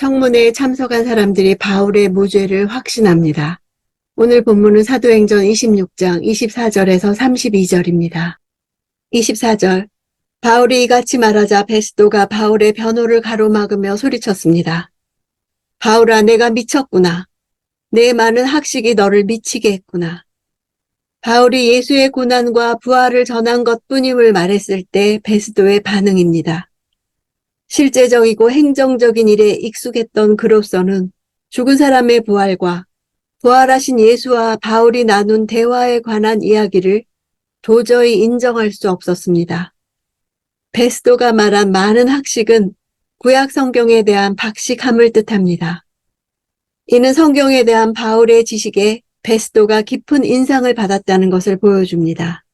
청문회에 참석한 사람들이 바울의 무죄를 확신합니다. 오늘 본문은 사도행전 26장 24절에서 32절입니다. 24절, 바울이 이같이 말하자 베스도가 바울의 변호를 가로막으며 소리쳤습니다. 바울아, 내가 미쳤구나. 내 많은 학식이 너를 미치게 했구나. 바울이 예수의 고난과 부활을 전한 것뿐임을 말했을 때 베스도의 반응입니다. 실제적이고 행정적인 일에 익숙했던 그로서는 죽은 사람의 부활과 부활하신 예수와 바울이 나눈 대화에 관한 이야기를 도저히 인정할 수 없었습니다. 베스도가 말한 많은 학식은 구약 성경에 대한 박식함을 뜻합니다. 이는 성경에 대한 바울의 지식에 베스도가 깊은 인상을 받았다는 것을 보여줍니다.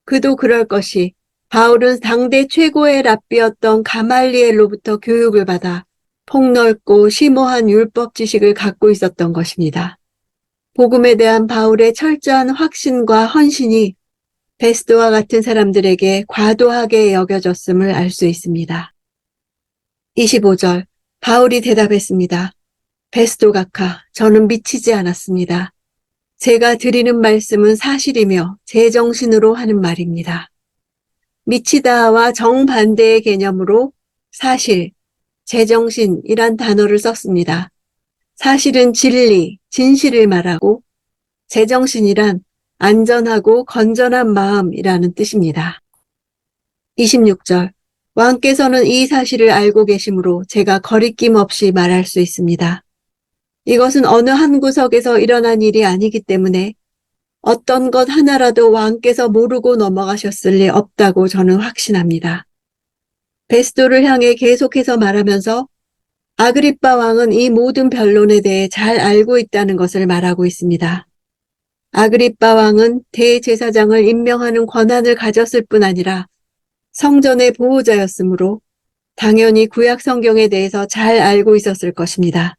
그도 그럴 것이 바울은 당대 최고의 랍비였던 가말리엘로부터 교육을 받아 폭넓고 심오한 율법 지식을 갖고 있었던 것입니다. 복음에 대한 바울의 철저한 확신과 헌신이 베스도와 같은 사람들에게 과도하게 여겨졌음을 알 수 있습니다. 25절, 바울이 대답했습니다. 베스도 각하, 저는 미치지 않았습니다. 제가 드리는 말씀은 사실이며 제정신으로 하는 말입니다. 미치다와 정반대의 개념으로 사실, 제정신이란 단어를 썼습니다. 사실은 진리, 진실을 말하고 제정신이란 안전하고 건전한 마음이라는 뜻입니다. 26절, 왕께서는 이 사실을 알고 계시므로 제가 거리낌 없이 말할 수 있습니다. 이것은 어느 한 구석에서 일어난 일이 아니기 때문에 어떤 것 하나라도 왕께서 모르고 넘어가셨을 리 없다고 저는 확신합니다. 베스도를 향해 계속해서 말하면서 아그리빠 왕은 이 모든 변론에 대해 잘 알고 있다는 것을 말하고 있습니다. 아그리빠 왕은 대제사장을 임명하는 권한을 가졌을 뿐 아니라 성전의 보호자였으므로 당연히 구약 성경에 대해서 잘 알고 있었을 것입니다.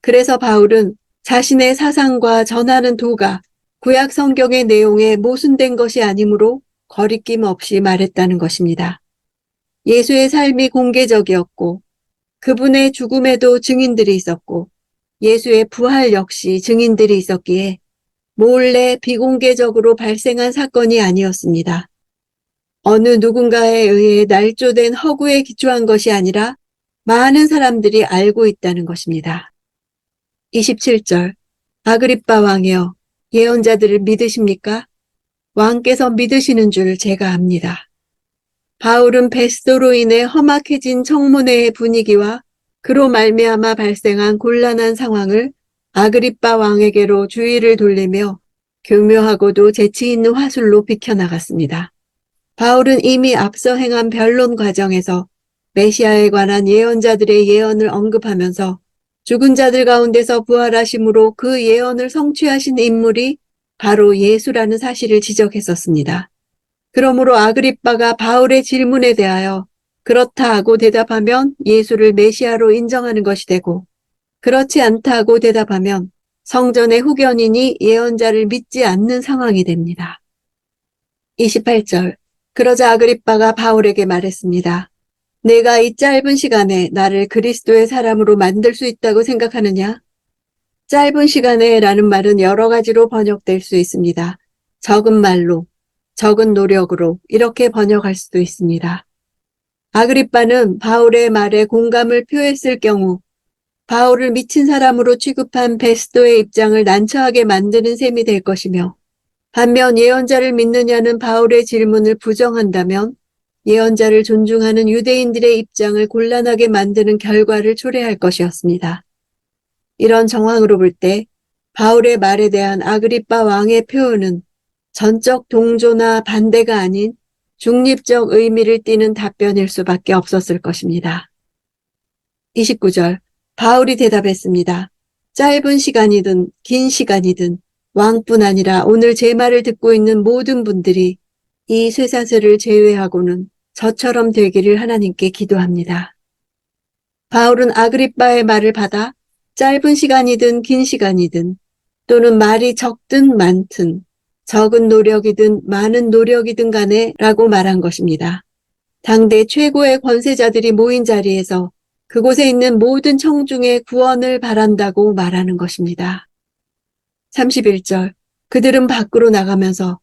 그래서 바울은 자신의 사상과 전하는 도가 구약 성경의 내용에 모순된 것이 아니므로 거리낌 없이 말했다는 것입니다. 예수의 삶이 공개적이었고 그분의 죽음에도 증인들이 있었고 예수의 부활 역시 증인들이 있었기에 몰래 비공개적으로 발생한 사건이 아니었습니다. 어느 누군가에 의해 날조된 허구에 기초한 것이 아니라 많은 사람들이 알고 있다는 것입니다. 27절, 아그리빠 왕이여, 예언자들을 믿으십니까? 왕께서 믿으시는 줄 제가 압니다. 바울은 베스도로 인해 험악해진 청문회의 분위기와 그로 말미암아 발생한 곤란한 상황을 아그리빠 왕에게로 주의를 돌리며 교묘하고도 재치 있는 화술로 비켜나갔습니다. 바울은 이미 앞서 행한 변론 과정에서 메시아에 관한 예언자들의 예언을 언급하면서 죽은 자들 가운데서 부활하심으로 그 예언을 성취하신 인물이 바로 예수라는 사실을 지적했었습니다. 그러므로 아그리빠가 바울의 질문에 대하여 그렇다 하고 대답하면 예수를 메시아로 인정하는 것이 되고 그렇지 않다 하고 대답하면 성전의 후견인이 예언자를 믿지 않는 상황이 됩니다. 28절, 그러자 아그리빠가 바울에게 말했습니다. 내가 이 짧은 시간에 나를 그리스도의 사람으로 만들 수 있다고 생각하느냐? 짧은 시간에 라는 말은 여러 가지로 번역될 수 있습니다. 적은 말로, 적은 노력으로 이렇게 번역할 수도 있습니다. 아그리빠는 바울의 말에 공감을 표했을 경우 바울을 미친 사람으로 취급한 베스도의 입장을 난처하게 만드는 셈이 될 것이며 반면 예언자를 믿느냐는 바울의 질문을 부정한다면 예언자를 존중하는 유대인들의 입장을 곤란하게 만드는 결과를 초래할 것이었습니다. 이런 정황으로 볼 때 바울의 말에 대한 아그리빠 왕의 표현은 전적 동조나 반대가 아닌 중립적 의미를 띠는 답변일 수밖에 없었을 것입니다. 29절, 바울이 대답했습니다. 짧은 시간이든 긴 시간이든 왕뿐 아니라 오늘 제 말을 듣고 있는 모든 분들이 이 쇠사슬을 제외하고는 저처럼 되기를 하나님께 기도합니다. 바울은 아그리빠의 말을 받아 짧은 시간이든 긴 시간이든 또는 말이 적든 많든 적은 노력이든 많은 노력이든 간에 라고 말한 것입니다. 당대 최고의 권세자들이 모인 자리에서 그곳에 있는 모든 청중의 구원을 바란다고 말하는 것입니다. 31절. 그들은 밖으로 나가면서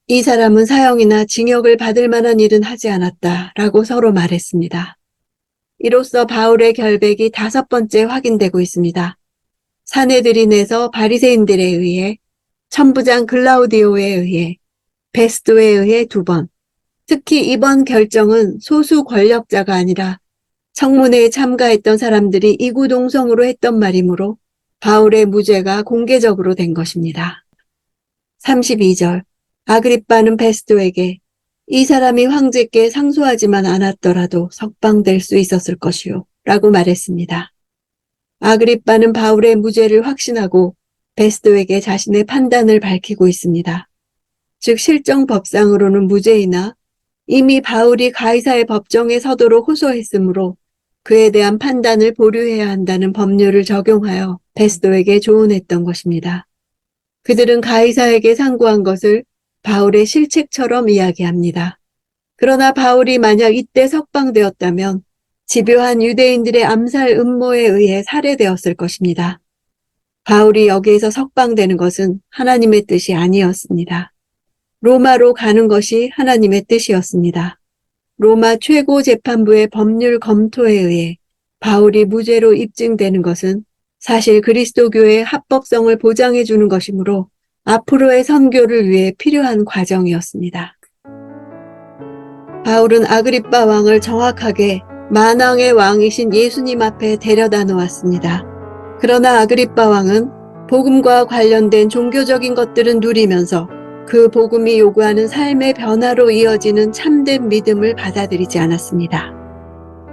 이 사람은 사형이나 징역을 받을 만한 일은 하지 않았다라고 서로 말했습니다. 이로써 바울의 결백이 5번째 확인되고 있습니다. 사내들인에서 바리새인들에 의해, 천부장 글라우디오에 의해, 베스도에 의해 2번. 특히 이번 결정은 소수 권력자가 아니라 청문회에 참가했던 사람들이 이구동성으로 했던 말이므로 바울의 무죄가 공개적으로 된 것입니다. 32절. 아그리빠는 베스도에게 이 사람이 황제께 상소하지만 않았더라도 석방될 수 있었을 것이요 라고 말했습니다. 아그리빠는 바울의 무죄를 확신하고 베스도에게 자신의 판단을 밝히고 있습니다. 즉 실정법상으로는 무죄이나 이미 바울이 가이사의 법정에 서도록 호소했으므로 그에 대한 판단을 보류해야 한다는 법률을 적용하여 베스도에게 조언했던 것입니다. 그들은 가이사에게 상고한 것을 바울의 실책처럼 이야기합니다. 그러나 바울이 만약 이때 석방되었다면 집요한 유대인들의 암살 음모에 의해 살해되었을 것입니다. 바울이 여기에서 석방되는 것은 하나님의 뜻이 아니었습니다. 로마로 가는 것이 하나님의 뜻이었습니다. 로마 최고재판부의 법률 검토에 의해 바울이 무죄로 입증되는 것은 사실 그리스도교의 합법성을 보장해 주는 것이므로 앞으로의 선교를 위해 필요한 과정이었습니다. 바울은 아그리빠 왕을 정확하게 만왕의 왕이신 예수님 앞에 데려다 놓았습니다. 그러나 아그리빠 왕은 복음과 관련된 종교적인 것들은 누리면서 그 복음이 요구하는 삶의 변화로 이어지는 참된 믿음을 받아들이지 않았습니다.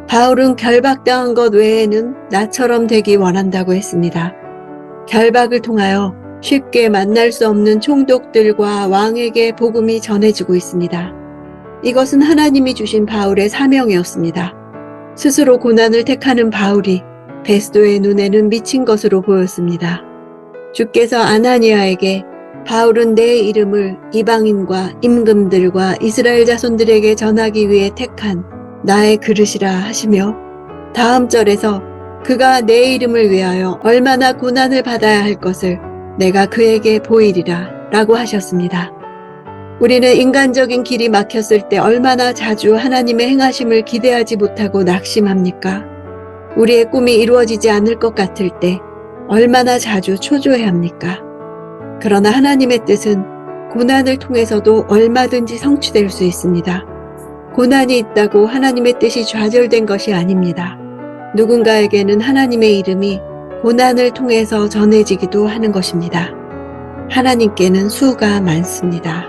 바울은 결박당한 것 외에는 나처럼 되기 원한다고 했습니다. 결박을 통하여 쉽게 만날 수 없는 총독들과 왕에게 복음이 전해지고 있습니다. 이것은 하나님이 주신 바울의 사명이었습니다. 스스로 고난을 택하는 바울이 베스도의 눈에는 미친 것으로 보였습니다. 주께서 아나니아에게 바울은 내 이름을 이방인과 임금들과 이스라엘 자손들에게 전하기 위해 택한 나의 그릇이라 하시며 다음 절에서 그가 내 이름을 위하여 얼마나 고난을 받아야 할 것을 내가 그에게 보이리라 라고 하셨습니다. 우리는 인간적인 길이 막혔을 때 얼마나 자주 하나님의 행하심을 기대하지 못하고 낙심합니까? 우리의 꿈이 이루어지지 않을 것 같을 때 얼마나 자주 초조해합니까? 그러나 하나님의 뜻은 고난을 통해서도 얼마든지 성취될 수 있습니다. 고난이 있다고 하나님의 뜻이 좌절된 것이 아닙니다. 누군가에게는 하나님의 이름이 고난을 통해서 전해지기도 하는 것입니다. 하나님께는 수가 많습니다.